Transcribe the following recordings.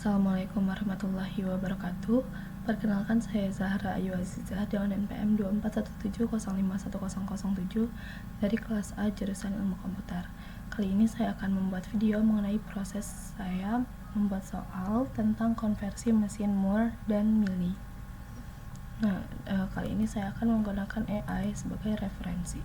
Assalamualaikum warahmatullahi wabarakatuh. Perkenalkan, saya Zahra Ayu Azizah dengan NPM 2417051007 dari kelas A jurusan Ilmu Komputer. Kali ini saya akan membuat video mengenai proses saya membuat soal tentang konversi mesin Moore dan Mealy. Kali ini saya akan menggunakan AI sebagai referensi.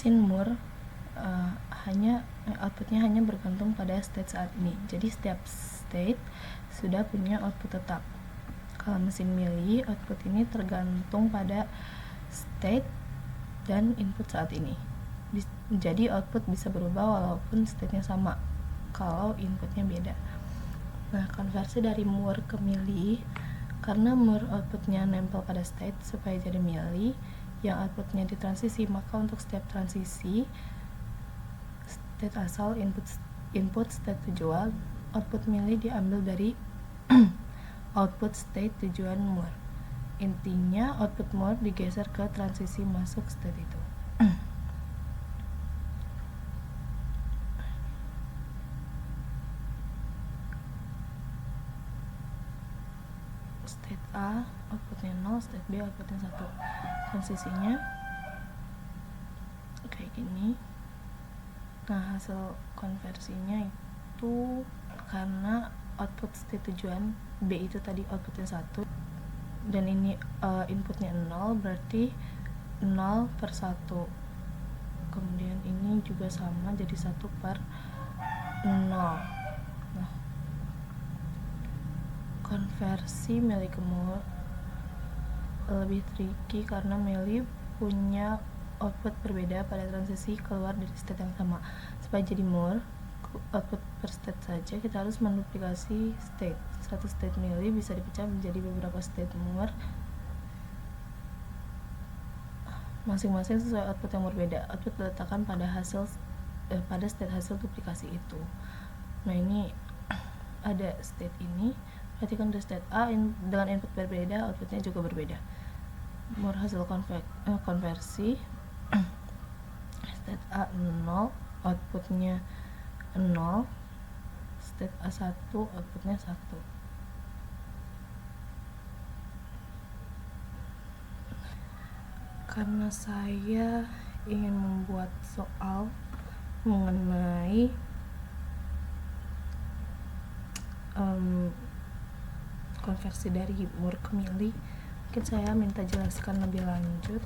Mesin Moore outputnya hanya bergantung pada state saat ini. Jadi setiap state sudah punya output tetap. Kalau mesin Mealy, output ini tergantung pada state dan input saat ini. Jadi output bisa berubah walaupun state-nya sama kalau inputnya beda. Konversi dari Moore ke Mealy, karena Moore outputnya nempel pada state supaya jadi Mealy yang outputnya ditransisi, maka untuk setiap transisi state asal input state tujuan, output Mealy diambil dari output state tujuan Moore. Intinya output Moore digeser ke transisi masuk state itu. State A outputnya 0, state B outputnya 1. Transisinya kayak gini. Hasil konversinya itu karena output state tujuan B itu tadi outputnya 1 dan ini inputnya 0, berarti 0 per 1. Kemudian ini juga sama, jadi 1 per 0. Konversi Mealy ke Moore lebih tricky karena Mealy punya output berbeda pada transisi keluar dari state yang sama. Supaya jadi Moore, output per state saja kita harus menduplikasi state. Satu state Mealy bisa dipecah menjadi beberapa state Moore, masing-masing sesuai output yang berbeda. Output diletakkan pada pada state hasil duplikasi itu. Ini ada state ini, perhatikan dari state A dengan input berbeda, outputnya juga berbeda. Moore hasil konversi state A 0, outputnya 0, state A1, outputnya 1. Karena saya ingin membuat soal mengenai konversi dari Moore ke Mealy, mungkin saya minta jelaskan lebih lanjut.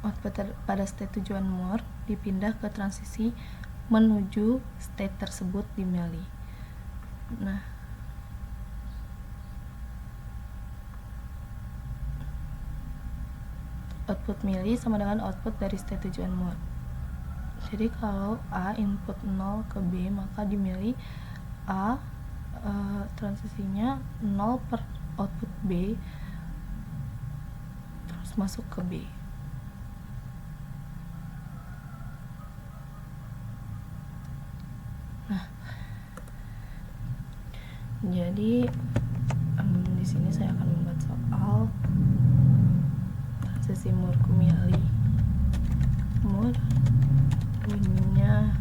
Output pada state tujuan Moore dipindah ke transisi menuju state tersebut di Mealy. Output Mealy sama dengan output dari state tujuan Moore. Jadi kalau A input 0 ke B, maka di Mealy A transisinya 0 per output B terus masuk ke B. Jadi di sini saya akan membuat soal transisi Moore ke Mealy. Moore punya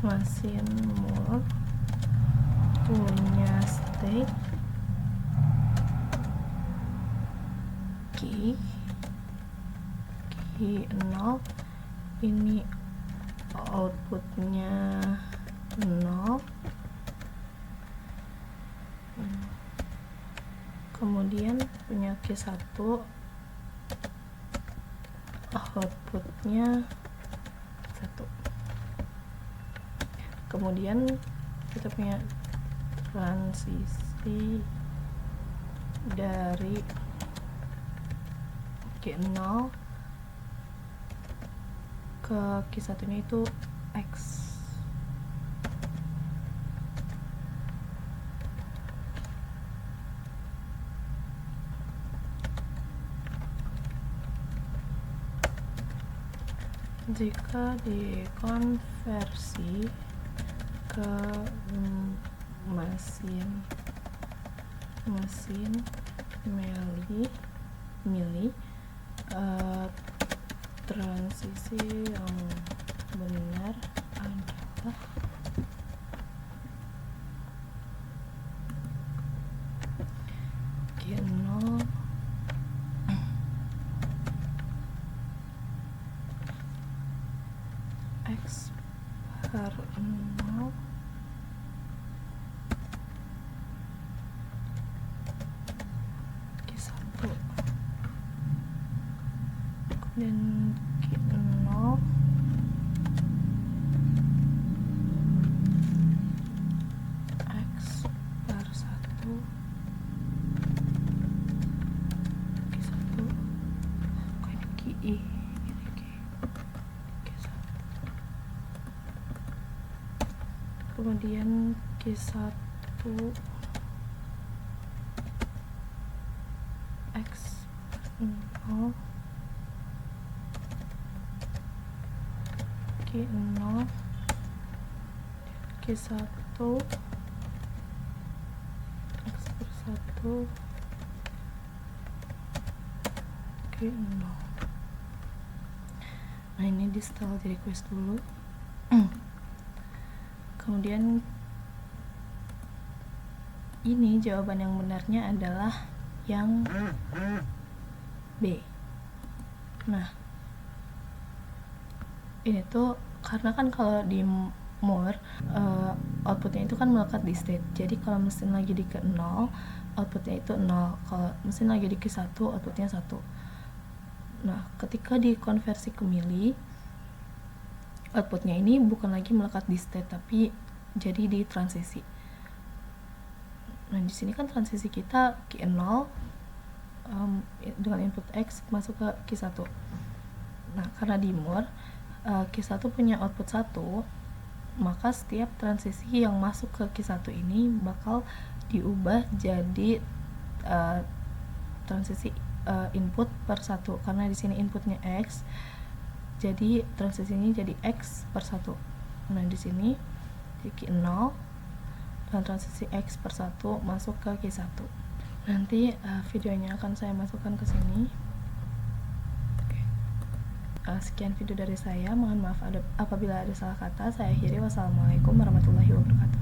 mesin Moore punya state key 0, ini outputnya 0, kemudian punya key 1, outputnya 1. Kemudian kita punya transisi dari key 0 ke key 1 nya itu X. Jika dikonversi ke mesin mili, transisi yang benar adalah G0 X per 0 G1, kemudian G0 X per 1 G1, kok ini GI, ini G1, kemudian G1 X 0 G0 G1 X per 1 G0. Nah, ini di setelah di request dulu. Kemudian ini jawaban yang benarnya adalah yang B. Nah, ini tuh karena kan kalau di Moore outputnya itu kan melekat di state. Jadi kalau mesin lagi di ke 0, outputnya itu 0. Kalau mesin lagi di ke 1, outputnya 1. Nah, ketika dikonversi ke mili, outputnya ini bukan lagi melekat di state, tapi jadi di transisi. Nah, di sini kan transisi kita Q0 dengan input X masuk ke Q1. Nah, karena di Moore Q1 punya output 1, maka setiap transisi yang masuk ke Q1 ini bakal diubah jadi transisi input per 1, karena di sini inputnya X, jadi transisi ini jadi X per 1. Nah, di sini di Q0 dan transisi X per 1 masuk ke Q1. Nanti videonya akan saya masukkan ke sini. Sekian video dari saya, mohon maaf apabila ada salah kata. Saya akhiri, wassalamualaikum warahmatullahi wabarakatuh.